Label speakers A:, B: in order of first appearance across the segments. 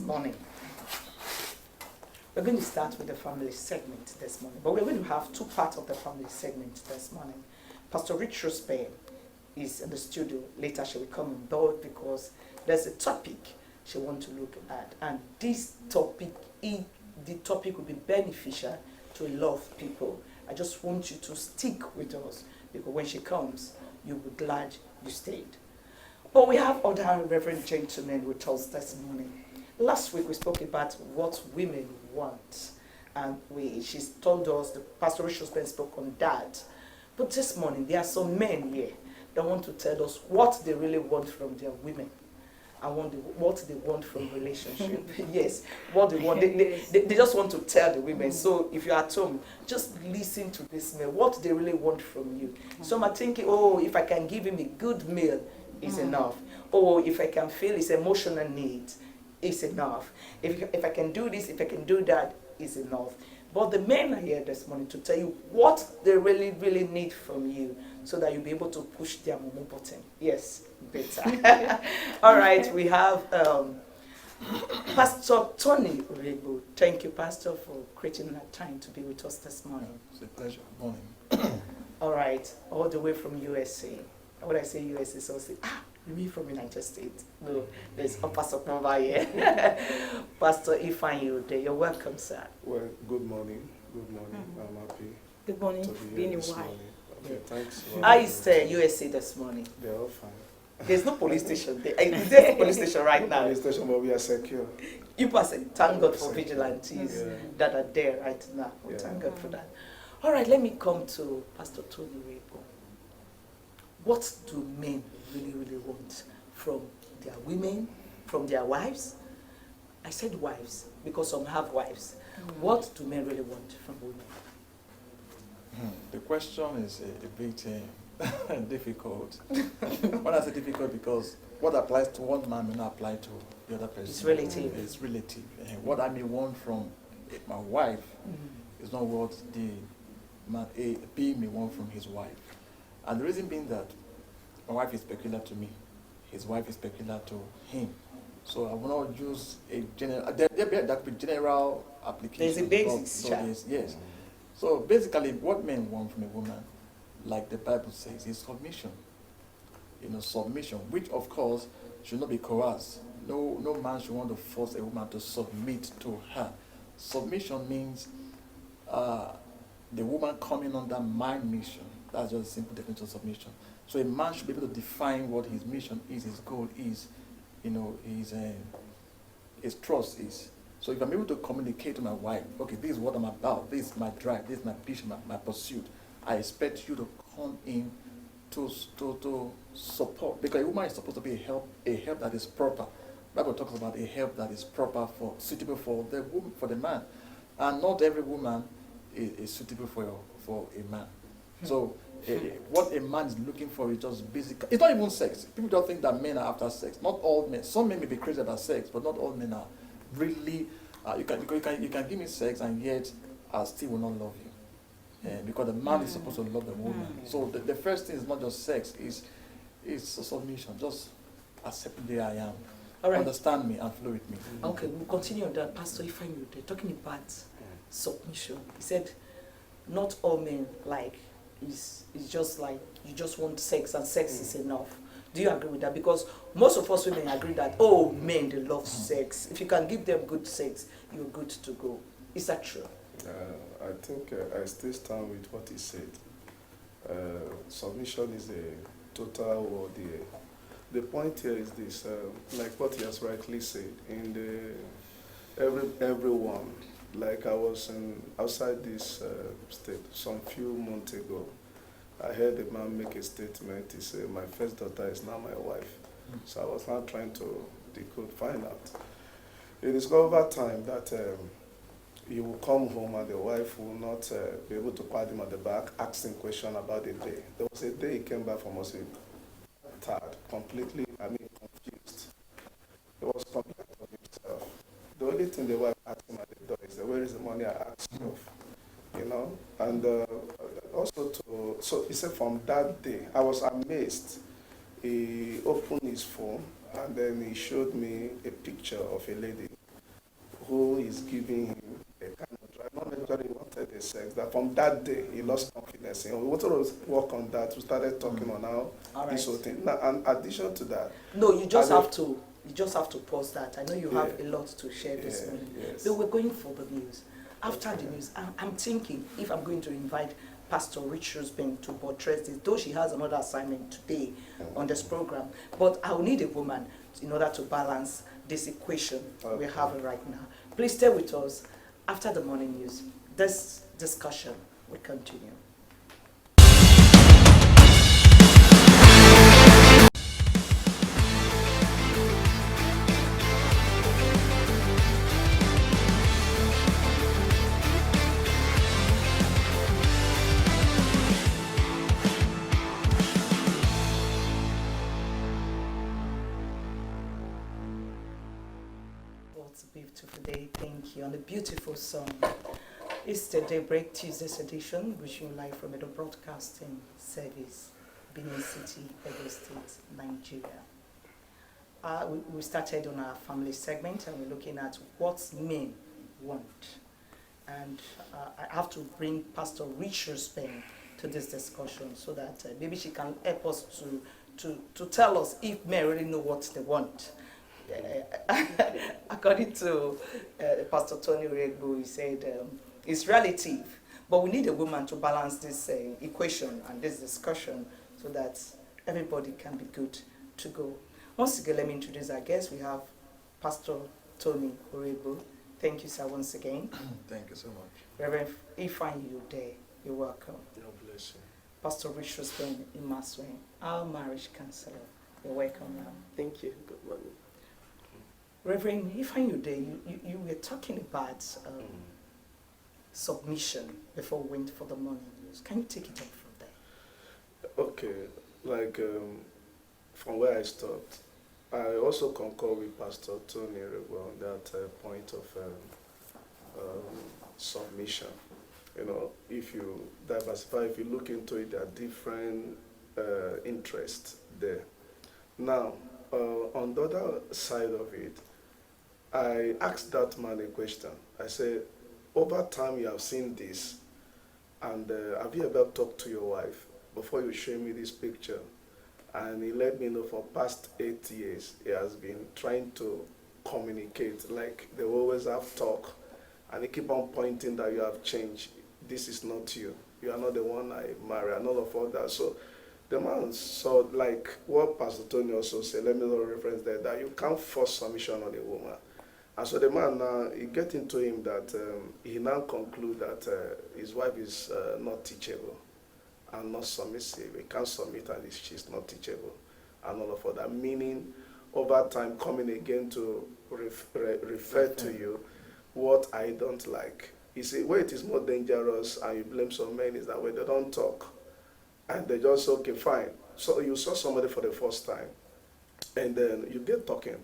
A: morning. We're going to start with the family segment this morning, but we're going to have two parts of the family segment this morning. Pastor Richrose is in the studio. Later she will come on board because there's a topic she wants to look at, and this topic, the topic will be beneficial to a lot of people. I just want you to stick with us because when she comes, you'll be glad you stayed. But we have other reverend gentlemen with us this morning. Last week we spoke about what women want, and she's told us, the Pastor Richrose spoke on that. But this morning there are some men here that want to tell us what they really want from their women and what they want from relationship. Yes, what they want. They just want to tell the women. So if you're at home, just listen to this man, what they really want from you. Some are thinking, oh, if I can give him a good meal, is enough. Oh, if I can feel his emotional needs, is enough. If I can do this, if I can do that, is enough. But the men are here this morning to tell you what they really, really need from you so that you'll be able to push their momo button. Yes, better. All right, we have Pastor Tony Oraegbu. Thank you, Pastor, for creating that time to be with us this morning.
B: It's a pleasure. Morning.
A: All right, all the way from USA. When I say USA, so say, you mean from United States? No, there's a Pastor Nova here. Pastor Ifeanyi Udeh, you're welcome, sir.
C: Well, good morning. Good morning. I'm happy.
A: Good morning.
C: To be
A: Being
C: here
A: a
C: this
A: wife.
C: morning. Okay, thanks.
A: How is USA this morning?
C: They're all fine.
A: There's no police station there. There's a police station right now.
C: Police station, but we are secure.
A: You person, thank God for vigilantes
C: Yeah.
A: that are there right now.
C: Yeah.
A: Thank God for that. All right, let me come to Pastor Tony Oraegbu. What do men really, really want from their women, from their wives? I said wives because some have wives. What do men really want from women?
B: The question is a bit difficult. When I say difficult, because what applies to one man may not apply to the other person.
A: It's relative.
B: It's relative. And what I may want from my wife is not what the man A, B may want from his wife. And the reason being that my wife is peculiar to me, his wife is peculiar to him. So I will not use a general, there could be general application.
A: There's a basics,
B: yes. So basically what men want from a woman, like the Bible says, is submission. Submission, which of course should not be coerced. No man should want to force a woman to submit to her. Submission means the woman coming under my mission. That's just a simple definition of submission. So a man should be able to define what his mission is, his goal is, his trust is. So if I'm able to communicate to my wife, okay, this is what I'm about, this is my drive, this is my vision, my pursuit, I expect you to come in to support, because a woman is supposed to be a help that is proper. The Bible talks about a help that is proper suitable for the woman, for the man, and not every woman is suitable for a man. So what a man is looking for is just basic. It's not even sex. People don't think that men are after sex. Not all men. Some men may be crazy about sex, but not all men are really. You can give me sex and yet I still will not love you, because the man is supposed to love the woman. So the first thing is not just sex. Is submission. Just accept where I am.
A: All right.
B: Understand me and flow with me.
A: Okay, we'll continue on that. Pastor Ifeanyi Udeh, talking about submission. He said, not all men it's just like you just want sex and sex is enough. Do you agree with that? Because most of us women agree that, oh, men, they love sex. If you can give them good sex, you're good to go. Is that true?
C: I think I still stand with what he said. Submission is a total word here. The point here is this, like what he has rightly said, in everyone, like I was outside this state some few months ago, I heard a man make a statement. He said, my first daughter is now my wife. So I was not trying to decode, find out. It is over time that he will come home and the wife will not be able to pat him at the back, asking questions about the day. There was a day he came back from us tired, completely, confused. He was complaining of himself. The only thing the wife asked him at the door is, where is the money I asked you of? And also so he said from that day, I was amazed. He opened his phone and then he showed me a picture of a lady who is giving him a kind of drive, not necessarily wanted a sex, that from that day he lost confidence in him. We wanted to work on that. We started talking on how this whole thing. Now, in addition to that,
A: no, you just have to pause that. I know you have a lot to share this morning.
C: Yes.
A: So we're going for the news. After the news, I'm thinking if I'm going to invite Pastor Richrose to buttress this, though she has another assignment today on this program, but I'll need a woman in order to balance this equation we're having right now. Please stay with us. After the morning news, this discussion will continue. Beautiful day, thank you. And a beautiful song. It's the Daybreak Tuesday's edition, wishing you live from the broadcasting service, Benin City, Edo State, Nigeria. We started on our family segment and we're looking at what men want. And I have to bring Pastor Richrose to this discussion so that maybe she can help us to tell us if men really know what they want. According to Pastor Tony Oraegbu, he said it's relative, but we need a woman to balance this equation and this discussion so that everybody can be good to go. Once again, let me introduce our guest. We have Pastor Tony Oraegbu. Thank you, sir, once again.
B: Thank you so much.
A: Reverend Ifeanyi Udeh, you're welcome.
C: God bless you.
A: Pastor Richrose Imasuen, our marriage counselor, you're welcome now.
D: Thank you. Good morning.
A: Reverend Ifeanyi Udeh, you were talking about submission before we went for the morning news. Can you take it up from there?
C: Okay, like from where I stopped, I also concur with Pastor Tony Oraegbu on that point of submission. You know, if you diversify, if you look into it, there are different interests there. Now, on the other side of it, I asked that man a question. I said, over time you have seen this, and have you ever talked to your wife before you show me this picture? And he let me know for past 8 years, he has been trying to communicate, like they always have talk, and he keep on pointing that you have changed. This is not you. You are not the one I marry, and all of all that. So the man saw, like what Pastor Tony also said, let me not reference there, that you can't force submission on a woman. And so the man now, it get into him that he now conclude that his wife is not teachable and not submissive. He can't submit and she's not teachable and all of that. Meaning, over time, coming again to refer to you what I don't like. You see, where it is more dangerous and you blame some men is that when they don't talk and they just say, okay, fine. So you saw somebody for the first time and then you get talking.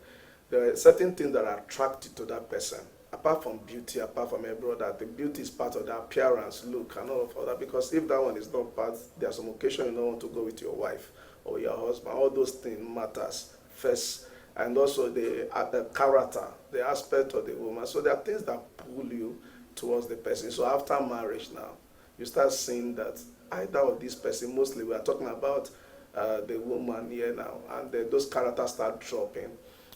C: There are certain things that are attracted to that person, apart from beauty, apart from a brother. The beauty is part of the appearance, look, and all of that. Because if that one is not part, there's some occasion you don't want to go with your wife or your husband. All those things matters first, and also the character, the aspect of the woman. So there are things that pull you towards the person. So after marriage now, you start seeing that either of this person, mostly we are talking about the woman here now, and those characters start dropping.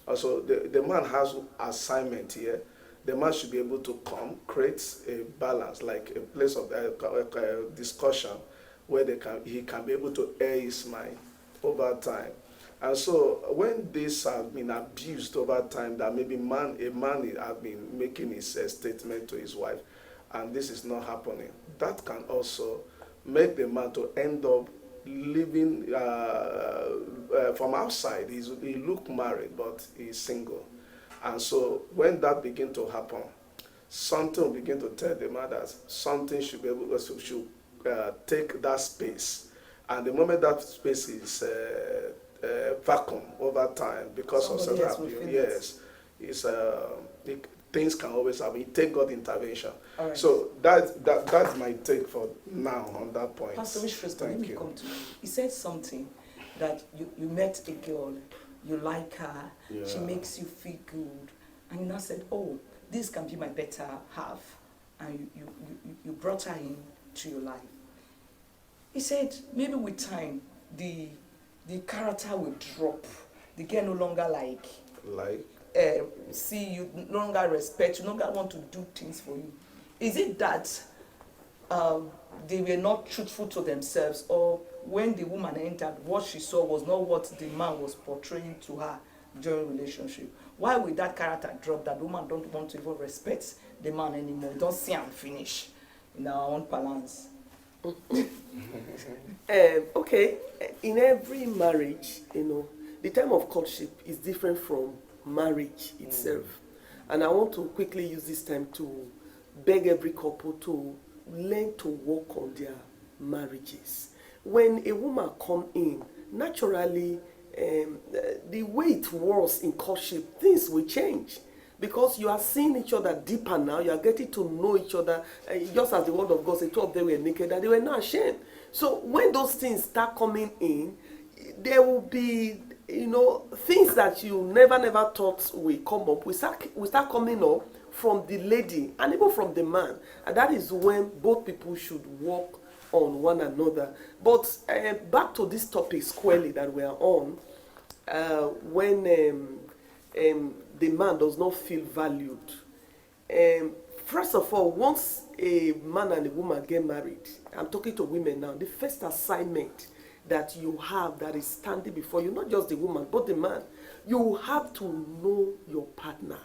C: Also, the man has assignment here. The man should be able to come, create a balance, like a place of discussion where he can be able to air his mind over time. And so when this has been abused over time, that maybe a man has been making his statement to his wife, and this is not happening, that can also make the man to end up living from outside. He look married, but he's single. And so when that begin to happen, something will begin to tell the man that something should be able to take that space. And the moment that space is vacuum over time because somebody of certain abuse, yes, things can always happen. You take God intervention. Right. So that's my take for now on that point.
A: Pastor Richrose, let me come to you. He said something that you met a girl, you like her, she makes you feel good, and you now said, oh, this can be my better half, and you brought her in to your life. He said, maybe with time, the character will drop. The girl no longer see you, no longer respect you, no longer want to do things for you. Is it that they were not truthful to themselves, or when the woman entered, what she saw was not what the man was portraying to her during relationship? Why will that character drop, that the woman don't want to even respect the man anymore? Don't see him finish in our own balance.
D: Okay, in every marriage, the time of courtship is different from marriage itself. And I want to quickly use this time to beg every couple to learn to work on their marriages. When a woman come in, naturally, the way it was in courtship, things will change. Because you are seeing each other deeper now, you are getting to know each other. Just as the word of God said, two of them were naked and they were not ashamed. So when those things start coming in, there will be, things that you never thought will come up. We start coming up from the lady and even from the man. And that is when both people should work on one another. But back to this topic squarely that we are on, when the man does not feel valued. First of all, once a man and a woman get married, I'm talking to women now, the first assignment that you have that is standing before you, not just the woman, but the man, you have to know your partner.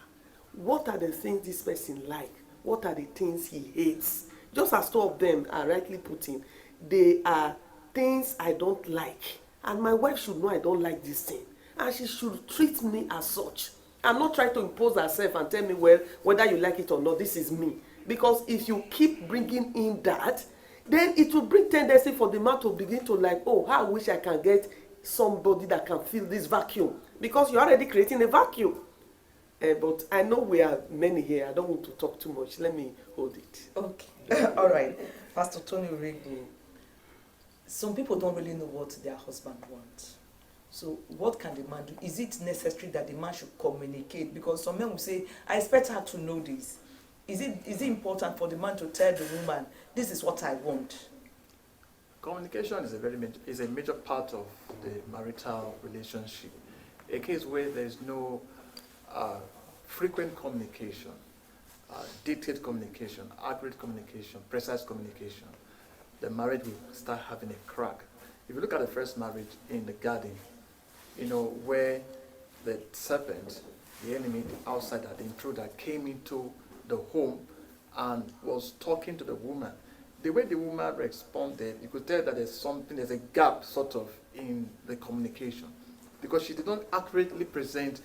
D: What are the things this person like? What are the things he hates? Just as two of them are rightly put in, they are things I don't like. And my wife should know I don't like this thing. And she should treat me as such. I'm not trying to impose herself and tell me, well, whether you like it or not, this is me. Because if you keep bringing in that, then it will bring tendency for the man to begin to like, oh, how I wish I can get somebody that can fill this vacuum. Because you're already creating a vacuum. But I know we are many here. I don't want to talk too much. Let me hold it.
A: Okay. All right. Pastor Tony Oraegbu, some people don't really know what their husband wants. So what can the man do? Is it necessary that the man should communicate? Because some men will say, I expect her to know this. Is it important for the man to tell the woman, this is what I want?
B: Communication is a major part of the marital relationship. A case where there is no frequent communication, detailed communication, accurate communication, precise communication, the marriage will start having a crack. If you look at the first marriage in the garden, where the serpent, the enemy, the outsider, the intruder, came into the home and was talking to the woman. The way the woman responded, you could tell that there's a gap sort of in the communication, because she did not accurately present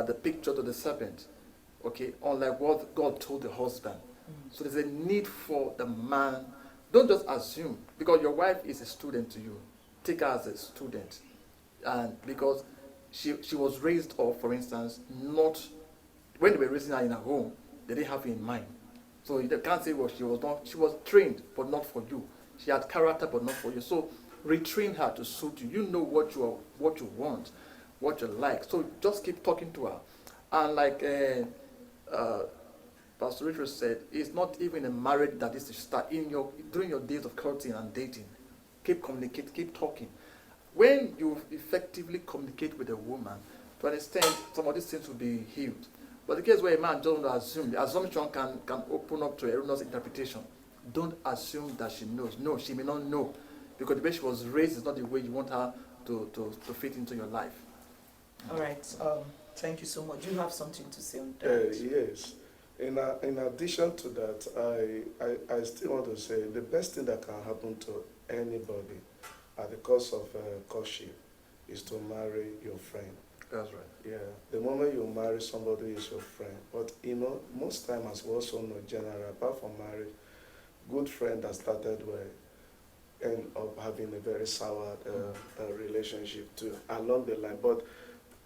B: the picture to the serpent, okay, unlike what God told the husband. So there's a need for the man. Don't just assume, because your wife is a student to you. Take her as a student. And because she was raised up, for instance, not, when they were raising her in her home, they didn't have you in mind. So you can't say, well, she was trained, but not for you. She had character, but not for you. So retrain her to suit you. You know what you want, what you like. So just keep talking to her. And like Pastor Richrose said, it's not even a marriage that is to start during your days of courting and dating. Keep communicating, keep talking. When you effectively communicate with a woman, to an extent, some of these things will be healed. But the case where a man doesn't assume, the assumption can open up to erroneous interpretation. Don't assume that she knows. No, she may not know, because the way she was raised is not the way you want her to fit into your life.
A: All right. Thank you so much. Do you have something to say on that?
C: Yes. In addition to that, I still want to say the best thing that can happen to anybody at the course of courtship is to marry your friend.
B: That's right.
C: Yeah, the moment you marry somebody is your friend. But most times, as we also know, generally, apart from marriage, good friend that started well end up having a very sour relationship too along the line. But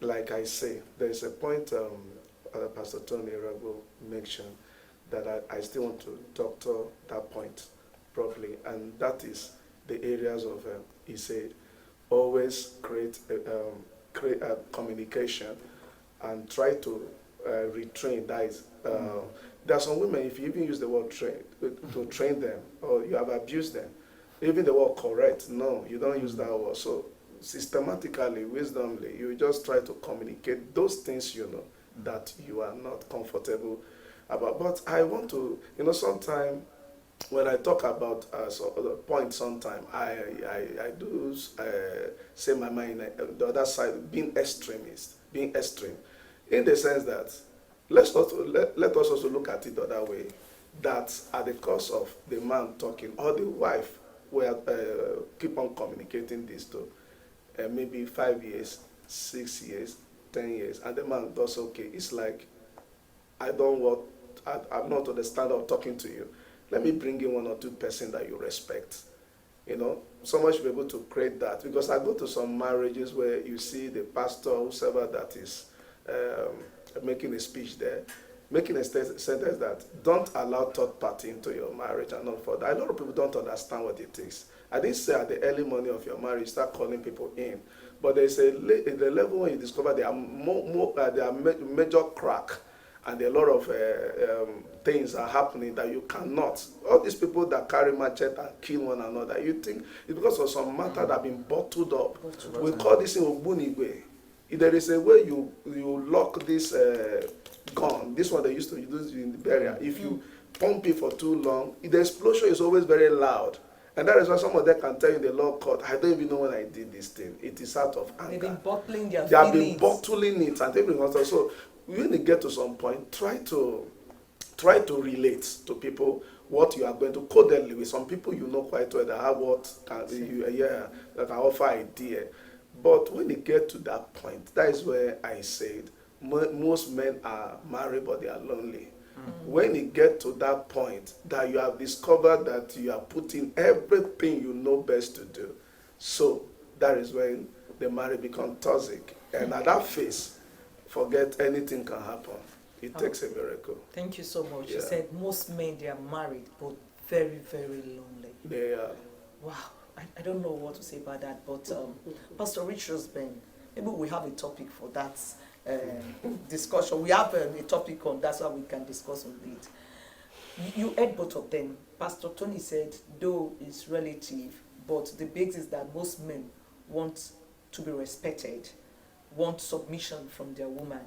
C: like I say, there is a point Pastor Tony Oraegbu mentioned that I still want to doctor that point properly, and that is the areas of, he said, always create communication and try to retrain. That is, there are some women, if you even use the word train to train them, or you have abused them, even the word correct, no, you don't use that word. So systematically, wisdomly, you just try to communicate those things you know that you are not comfortable about. But I want to, sometimes when I talk about the point, sometimes I do say my mind, the other side, being extreme, in the sense that let us also look at it the other way, that at the cost of the man talking or the wife will keep on communicating this to maybe 5 years, 6 years, 10 years, and the man does okay. It's like, I'm not on the standard of talking to you. Let me bring in 1 or 2 persons that you respect. Someone should be able to create that. Because I go to some marriages where you see the pastor, whoever that is, making a speech there, making a sentence that don't allow third party into your marriage and not for that. A lot of people don't understand what it is. I didn't say at the early morning of your marriage, start calling people in. But there's the level when you discover there are major crack, and a lot of things are happening that you cannot. All these people that carry machete and kill one another, you think it's because of some matter that have been bottled up. We call this in Ogbunigwe. If there is a way you lock this gun, this one they used to use in the burial, if you pump it for too long, the explosion is always very loud. And that is why some of them can tell you in the law court, I don't even know when I did this thing. It is out of anger.
A: They've been bottling their
C: They have
A: feelings.
C: been bottling it, and they've been so when you get to some point, try to relate to people what you are going to codedly with. Some people you know quite well that have that can offer idea. But when you get to that point, that is where I said most men are married but they are lonely. When you get to that point that you have discovered that you are putting everything you know best to do, so that is when the marriage becomes toxic. And at that phase, forget anything can happen. It takes a miracle.
A: Thank you so much.
C: Yeah.
A: You said most men, they are married but very, very lonely.
C: They are.
A: Wow. I don't know what to say about that, but Pastor Richrose, maybe we have a topic for that discussion. We have a topic on that so we can discuss on it. You heard both of them. Pastor Tony said, though it's relative, but the basis is that most men want to be respected, want submission from their woman.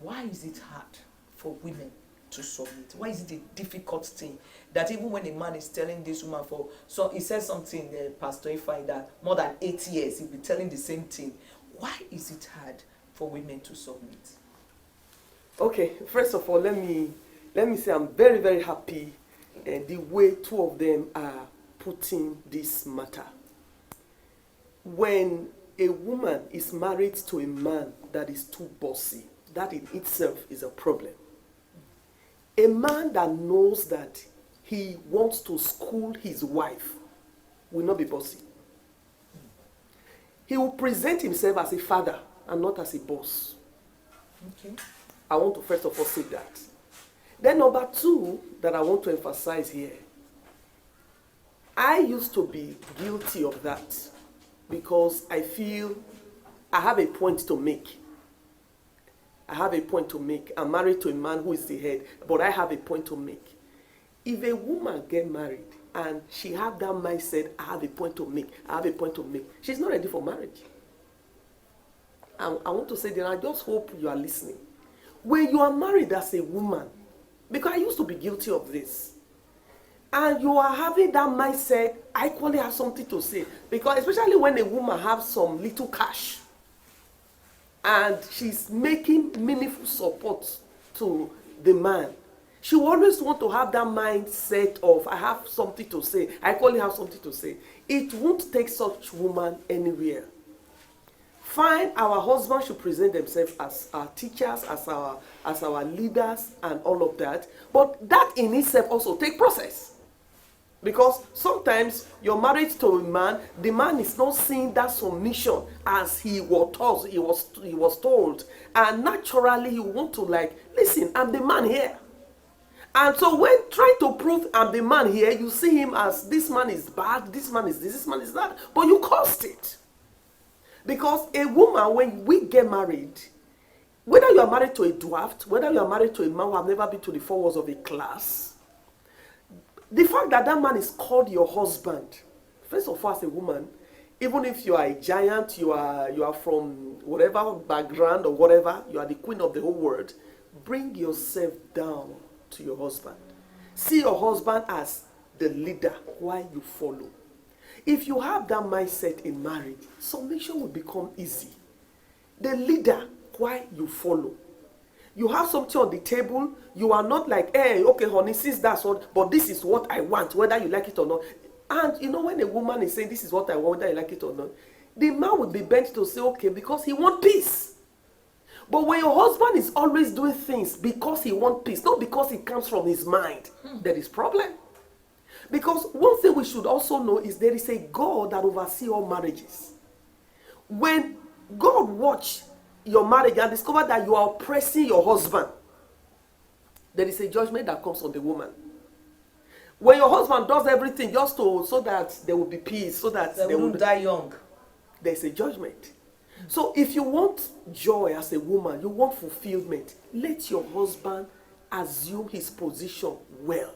A: Why is it hard for women to submit? Why is it a difficult thing that even when a man is telling this woman so he says something, Pastor Ifeanyi, that more than 8 years he'll be telling the same thing. Why is it hard for women to submit?
D: Okay, first of all, let me say I'm very, very happy the way 2 of them are putting this matter. When a woman is married to a man that is too bossy, that in itself is a problem. A man that knows that he wants to school his wife will not be bossy. He will present himself as a father and not as a boss.
A: Okay.
D: I want to first of all say that. Then number 2 that I want to emphasize here, I used to be guilty of that because I feel I have a point to make. I'm married to a man who is the head, but I have a point to make. If a woman get married and she have that mindset, I have a point to make, she's not ready for marriage. I want to say that I just hope you are listening. When you are married as a woman, because I used to be guilty of this, and you are having that mindset, I equally have something to say. Because especially when a woman has some little cash, and she's making meaningful support to the man, she will always want to have that mindset of, I have something to say. I call it have something to say. It won't take such woman anywhere. Fine, our husbands should present themselves as our teachers, as our leaders, and all of that. But that in itself also takes process. Because sometimes you're married to a man, the man is not seeing that submission as he was told. And naturally he want to listen, I'm the man here. And so when trying to prove I'm the man here, you see him as this man is bad, this man is this man is that. But you caused it. Because a woman, when we get married, Whether you are married to a dwarf, whether you are married to a man who have never been to the 4 walls of a class, the fact that that man is called your husband, first of all, as a woman, even if you are a giant, you are from whatever background or whatever, you are the queen of the whole world, bring yourself down to your husband. See your husband as the leader while you follow. If you have that mindset in marriage, submission will become easy. The leader while you follow. You have something on the table, you are not like, hey, okay, honey, since that's what, but this is what I want, whether you like it or not. And you know, when a woman is saying, this is what I want, whether you like it or not, the man will be bent to say, okay, because he wants peace. But when your husband is always doing things because he wants peace, not because it comes from his mind, there is problem. Because one thing we should also know is there is a God that oversees all marriages. When God watch your marriage and discover that you are oppressing your husband, there is a judgment that comes on the woman. When your husband does everything just so that there will be peace, so that
A: they won't die young,
D: there's a judgment. So if you want joy as a woman, you want fulfillment, let your husband assume his position well.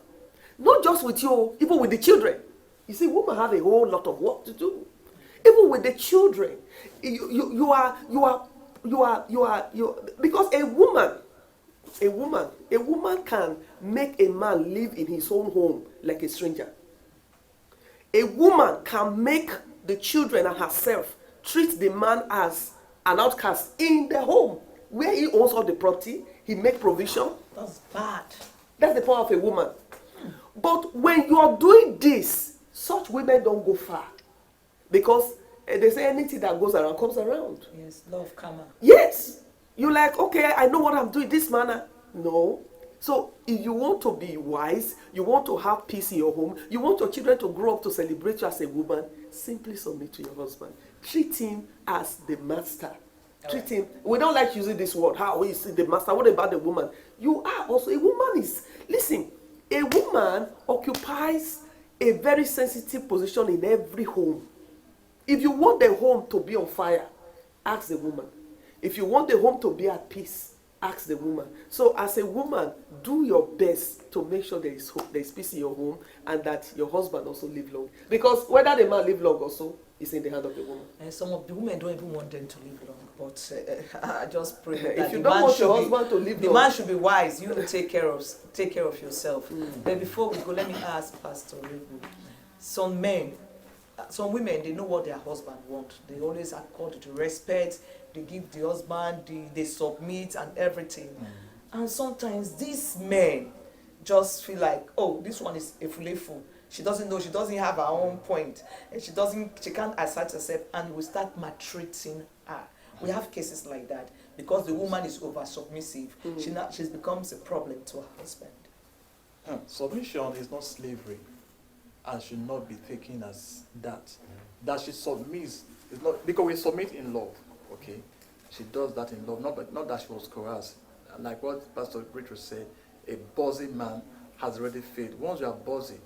D: Not just with you, even with the children. You see, women have a whole lot of work to do. Even with the children, you are because a woman can make a man live in his own home like a stranger. A woman can make the children and herself treat the man as an outcast in the home where he owns all the property, he make provision.
A: That's bad.
D: That's the power of a woman. But when you are doing this, such women don't go far. Because they say anything that goes around comes around.
A: Yes, law of karma.
D: Yes. You're like, okay, I know what I'm doing this manner. No. So if you want to be wise, you want to have peace in your home, you want your children to grow up to celebrate you as a woman, simply submit to your husband. Treat him as the master. Treat him. We don't like using this word. How is the master? What about the woman? You are also a woman. Listen, a woman occupies a very sensitive position in every home. If you want the home to be on fire, ask the woman. If you want the home to be at peace, ask the woman. So as a woman, do your best to make sure there is peace in your home and that your husband also live long. Because whether the man live long also is in the hand of the woman.
A: And some of the women don't even want them to live long. But I just pray that
D: if you don't want your husband to live long,
A: the man should be wise. You take care of yourself. But before we go, let me ask Pastor Oraegbu. Some women, they know what their husband wants. They always accord the respect. They give the husband, they submit and everything. And sometimes these men just feel like, oh, this one is a fool. She doesn't know, she doesn't have her own point. And she can't assert herself, and we start maltreating her. We have cases like that because the woman is over submissive. She becomes a problem to her husband.
B: Submission is not slavery and should not be taken as that. That she submits is not because we submit in love. Okay, she does that in love, not that she was coerced. Like what Pastor Richrose said, a bossy man has already failed. Once you are bossy,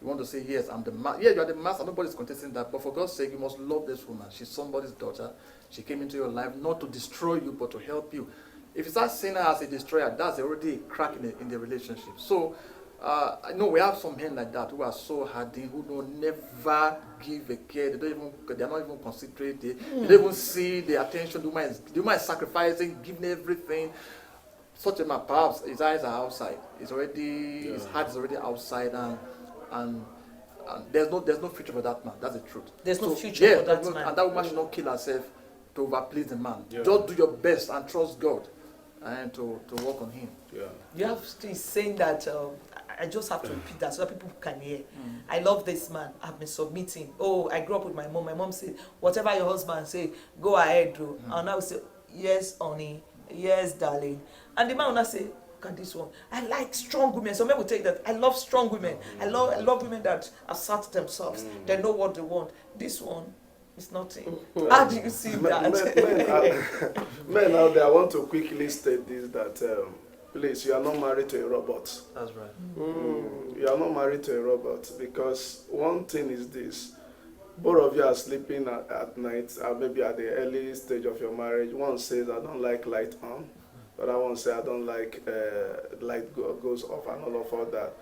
B: you want to say, yes, I'm the man. Yeah, you are the master. Nobody's contesting that. But for God's sake, you must love this woman. She's somebody's daughter. She came into your life not to destroy you, but to help you. If you start seeing her as a destroyer, that's already a crack in the relationship. So, I know we have some men like that who are so hardened, who don't never give a care. They're not even considerate. They don't even see the attention. The woman is sacrificing, giving everything. Such a man, perhaps his eyes are outside. His heart is already outside, and there's no future for that man. That's the truth.
A: There's no future for that man.
B: And that woman should not kill herself to overplease the man. Yeah. Just do your best and trust God and to work on him.
C: Yeah.
A: You have to saying that. I just have to repeat that so that people can hear. I love this man. I've been submitting. Oh, I grew up with my mom. My mom said, whatever your husband say, go ahead, do. And I will say, yes, honey. Yes, darling. And the man will not say, look at this one. I like strong women. Some men will take that. I love strong women. I love women that assert themselves. They know what they want. This one is nothing. How do you see that?
C: Men out there, I want to quickly state this, that please, you are not married to a robot.
B: That's right.
C: You are not married to a robot, because one thing is this. Both of you are sleeping at night, maybe at the early stage of your marriage. One says, I don't like light on. The other one say I don't like light goes off and all of that.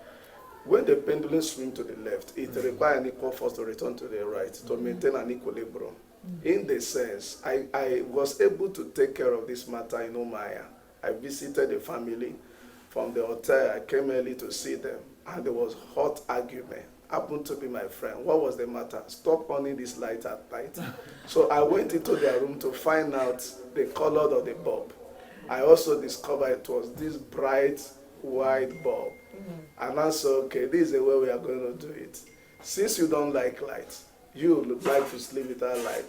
C: When the pendulum swings to the left, it requires an equal force to return to the right to maintain an equilibrium. In the sense, I was able to take care of this matter in Umaya. I visited the family from the hotel. I came early to see them, and there was hot argument. Happened to be my friend. What was the matter? Stop on this light at night. So I went into their room to find out the color of the bulb. I also discovered it was this bright white bulb. And I said, okay, this is the way we are going to do it. Since you don't like light, you would like to sleep without light,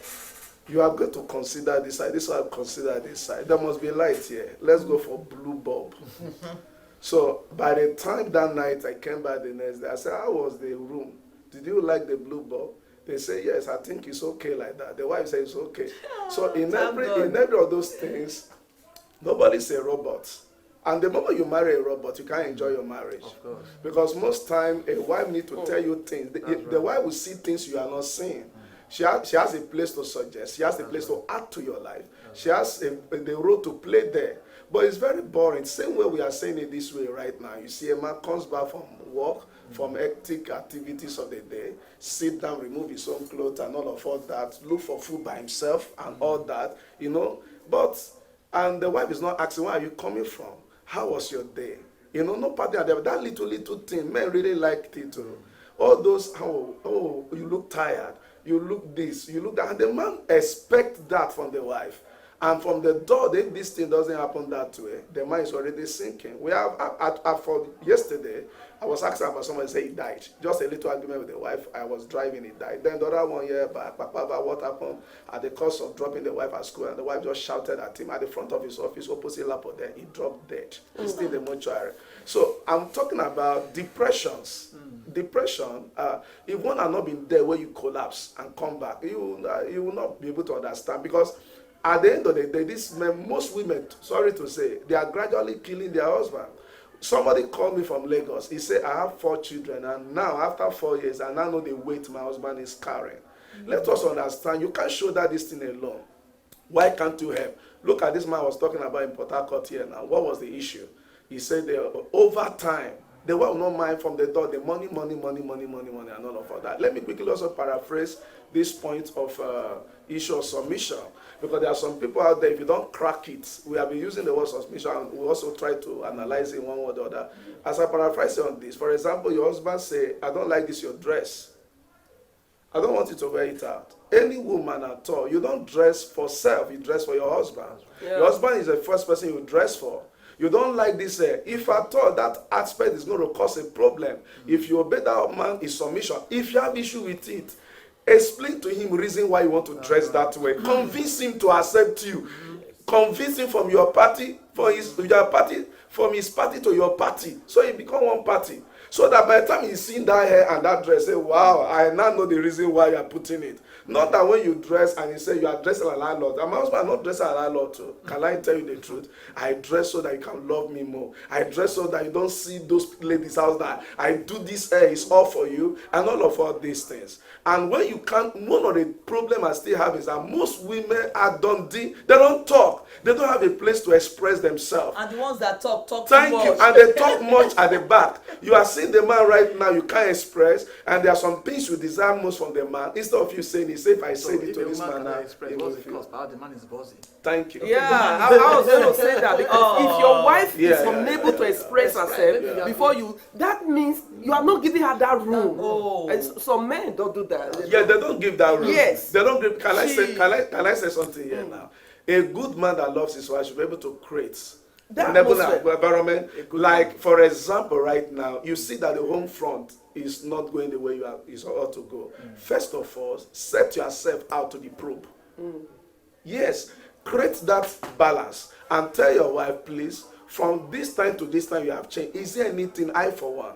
C: you are going to consider this side. This one consider this side. There must be light here. Let's go for blue bulb. So by the time that night I came back the next day, I said, how was the room? Did you like the blue bulb? They say, yes, I think it's okay like that. The wife says it's okay. So in every of those things, nobody's a robot. And the moment you marry a robot, you can't enjoy your marriage.
B: Of course.
C: Because most time, a wife needs to tell you things. The wife will see things you are not seeing. She has a place to suggest. She has a place to add to your life. She has the role to play there. But it's very boring. Same way we are saying it this way right now. You see a man comes back from work, from hectic activities of the day, sit down, remove his own clothes and all of that, look for food by himself and all that, you know. And the wife is not asking, where are you coming from? How was your day? You know, no party at that little thing. Men really liked it too. All those, oh, you look tired. You look this, you look that. And the man expects that from the wife. And from the door, if this thing doesn't happen that way, the man is already sinking. We have, for yesterday, I was asking about somebody say he died. Just a little argument with the wife. I was driving, he died. Then the other 1 year back, Papa, what happened? At the cost of dropping the wife at school, and the wife just shouted at him at the front of his office, opposite Lapo there. He dropped dead. He's still in the mortuary. So I'm talking about depressions. Depression, if one has not been there where you collapse and come back, you will not be able to understand, because at the end of the day, these men, most women, sorry to say, they are gradually killing their husband. Somebody called me from Lagos. He said, I have 4 children, and now, after 4 years, I now know the weight my husband is carrying. Let us understand, you can't shoulder this thing alone. Why can't you help? Look at this man was talking about in Port Harcourt here now. What was the issue? He said, over time, they will not mind from the door, the money, and all of that. Let me quickly also paraphrase this point of issue of submission. Because there are some people out there, if you don't crack it, we have been using the word submission, and we also try to analyze it one way or the other. As I paraphrase on this, for example, your husband say, I don't like this, your dress. I don't want you to wear it out. Any woman at all, you don't dress for self, you dress for your husband. Yeah. Your husband is the first person you dress for. You don't like this, if at all that aspect is going to cause a problem, if you obey that man, is submission. If you have issue with it, explain to him reason why you want to dress that way. Convince him to accept you. Convince him from your party, from his party to your party. So you become one party. So that by the time he's seen that hair and that dress, say, wow, I now know the reason why you are putting it. Not that when you dress and you say you are dressing like a landlord. My husband is not dressing like a landlord too. Can I tell you the truth? I dress so that you can love me more. I dress so that you don't see those ladies out there. I do this hair, it's all for you, and all these things. And when you can't, one of the problems I still have is that most women are dundee. They don't talk. They don't have a place to express themselves.
A: And the ones that talk
C: Thank
A: too much.
C: you. And they talk much at the back. You are seeing the man right now, you can't express, and there are some things you desire most from the man. Instead of you saying it, say if I say it to this man now,
B: what's the cost? The man is bossy.
C: Thank you.
D: Yeah, I was going to say that, because if your wife is unable to express herself before you, that means you are not giving her that room.
A: Oh.
D: And some men don't do that.
C: Yeah, they don't give that room.
D: Yes.
C: They don't give. Can I say something here now? A good man that loves his wife should be able to create
D: that
C: environment. Like, for example, right now, you see that the home front is not going the way you ought to go. First of all, set yourself out to the probe. Yes, create that balance and tell your wife, please, from this time to this time you have changed. Is there anything I, for one,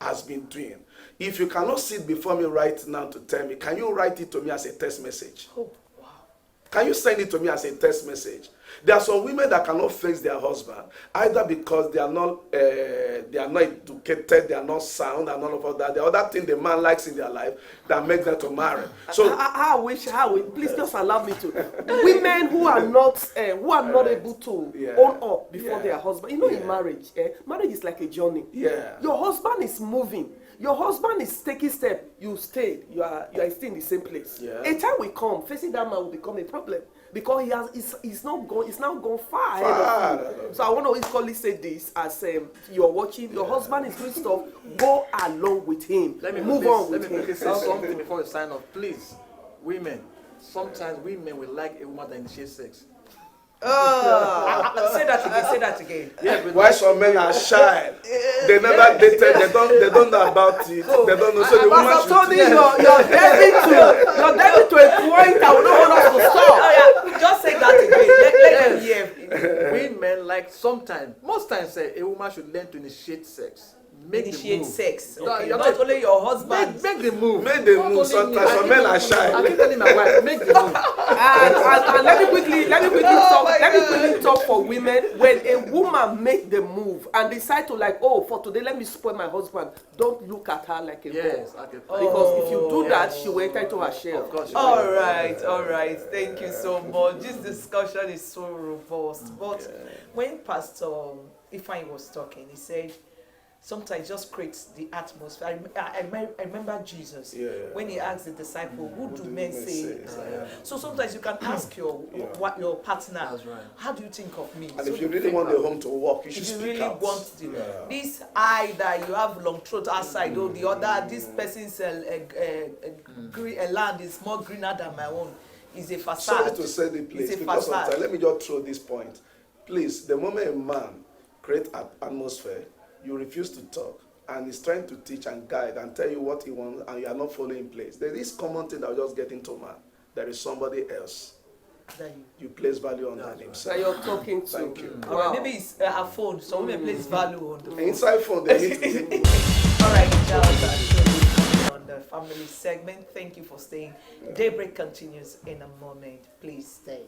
C: has been doing? If you cannot sit before me right now to tell me, can you write it to me as a text message?
A: Oh, wow.
C: Can you send it to me as a text message? There are some women that cannot face their husband, either because they are not educated, they are not sound, and all of that. The other thing the man likes in their life that makes them to marry. So
D: I wish, please just allow me to. Women who are not able to own up before their husband. You know, in marriage, marriage is like a journey.
C: Yeah.
D: Your husband is moving. Your husband is taking step. You stay. You are still in the same place.
C: Yeah.
D: A time will come, facing that man will become a problem because he's now gone far ahead of you. So I want to equally say this as you're watching. Your husband is doing stuff. Go along with him. Move on with him.
B: Let me say something before you sign off, please. Women, sometimes women will like a woman that initiates sex.
A: Say that again.
B: Yeah,
C: why some men are shy? They never dated. They don't know about it. They don't know. So the woman
D: Pastor
C: should
D: Tony, you're driving to a point I would not want us to stop.
A: Oh, yeah. Just say that again. Let them hear.
B: Women like sometimes, most times, a woman should learn to initiate sex.
A: Initiate sex.
B: No,
A: Okay.
B: you're
A: Not only your husband.
B: Make the move.
C: Make the move. Sometimes some men are shy.
B: I keep telling my wife, make the move.
D: And let me quickly talk for women. When a woman make the move and decide to for today let me spoil my husband, don't look at her like a
B: Yes,
D: whore.
B: okay.
D: Because if you do that, she will enter into her shell.
B: Of course.
A: All right. Thank you so much. This discussion is so robust. But when Pastor Ifeanyi was talking, he said, sometimes just creates the atmosphere. I remember Jesus when he asked the disciple, "Who do men say?" So sometimes you can ask your partner, "How do you think of me?"
C: And
A: so
C: if you really want the home to work, you should speak
A: really
C: out.
A: Want this eye that you have long throat outside, or the other, this person's land is more greener than my own, is a facade.
C: Sorry to say the place, because sometimes, let me just throw this point. Please, the moment a man creates an atmosphere, you refuse to talk, and he's trying to teach and guide and tell you what he wants, and you are not following in place. There is common thing that will just get into man. There is somebody else that you place value on than himself.
D: That you're talking to.
C: Thank you.
A: All right, maybe it's a phone. So women place value on the phone.
C: Inside phone, they need to.
A: All right, Charles, on the family segment. Thank you for staying. Daybreak continues in a moment. Please stay.